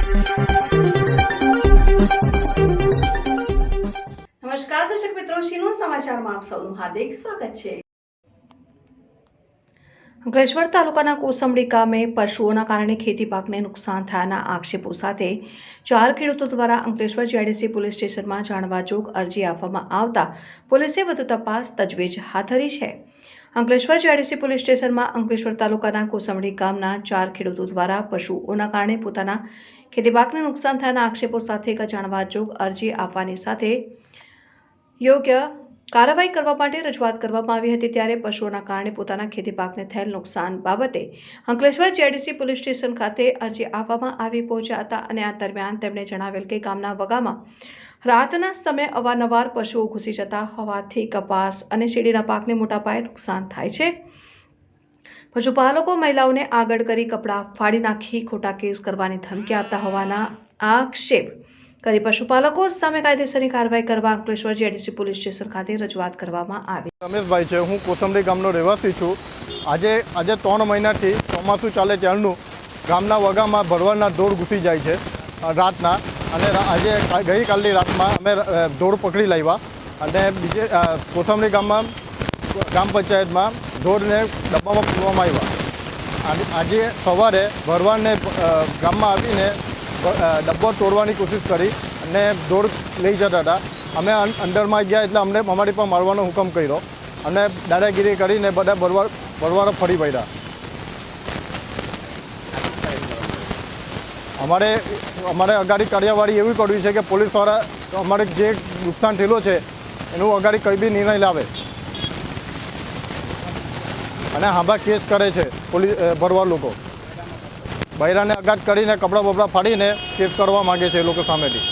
નમસ્કાર દર્શક મિત્રો, શિનોર સમાચારમાં આપ સૌનું હાર્દિક સ્વાગત છે। અંકલેશ્વર તાલુકાના કોસંબડી ગામે પશુઓના કારણે ખેતી પાકને નુકસાન થયાના આક્ષેપો સાથે 4 ખેડૂતો દ્વારા અંકલેશ્વર જીઆઈડીસી પોલીસ સ્ટેશનમાં જાણવાજોગ અરજી આપવામાં આવતા પોલીસે વધુ તપાસ તજવીજ હાથ ધરી છે। અંકલેશ્વર જીઆઈડીસી પોલીસ સ્ટેશનમાં અંકલેશ્વર તાલુકાના કોસંબડી ગામના 4 ખેડૂતો દ્વારા પશુઓના કારણે પોતાના ખેતી પાકને નુકસાન થયાના આક્ષેપો સાથે એક જાણવાજોગ અરજી આપવાની સાથે યોગ્ય કાર્યવાહી કરવા માટે રજૂઆત કરવામાં આવી હતી। ત્યારે પશુઓના કારણે પોતાના ખેતી પાકને થયેલ નુકસાન બાબતે અંકલેશ્વર જીઆઈડીસી પોલીસ સ્ટેશન ખાતે અરજી આપવામાં આવી પહોંચ્યા હતા અને આ દરમિયાન તેમણે જણાવેલ કે ગામના વગામાં રાતના સમયે અવારનવાર પશુઓ ઘૂસી જતા હોવાથી કપાસ અને શેરડીના પાકને મોટા પાયે નુકસાન થાય છે। પશુપાલકો મહિલાઓને આગળ કરી કપડાં ફાડી નાખી ખોટા કેસ કરવાની ધમકી આપતા હોવાના આક્ષેપ કરી પશુપાલકો સામે કાયદેસરની કાર્યવાહી કરવા અંકલેશ્વર જીઆઈડીસી પોલીસ સ્ટેશન ખાતે રજૂઆત કરવામાં આવી। રમેશભાઈ છે, હું કોસંબડી ગામનો રહેવાસી છું। આજે 3 મહિનાથી ચોમાસું ચાલે ત્યારનું ગામના વગામાં ભરવાડના ઢોર ઘૂસી જાય છે રાતના, અને આજે ગઈકાલની રાતમાં અમે ઢોર પકડી લાવ્યા અને બીજે કોસંબડી ગામમાં ગ્રામ પંચાયતમાં ઢોરને ડબ્બામાં પૂરવામાં આવ્યા। આજે સવારે ભરવાડને ગામમાં આવીને ડબ્બો તોડવાની કોશિશ કરી અને ઢોર લઈ જતા હતા। અમે અંદરમાં ગયા એટલે અમને અમારી પર મારવાનો હુકમ કર્યો અને દાદાગીરી કરીને બધા ભરવાડો ફરી વળ્યા। અમારે અગાડી કાર્યવાહી એવી કરવી છે કે પોલીસવાળા અમારે જે નુકસાન થયેલો છે એનું અગાડી કંઈ બી નિર્ણય લાવે અને હાંભા કેસ કરે છે ભરવાડ લોકો। બૈરાને અગાટ કરીને કપડાં બપડા ફાડીને કેસ કરવા માગે છે એ લોકો સામેથી।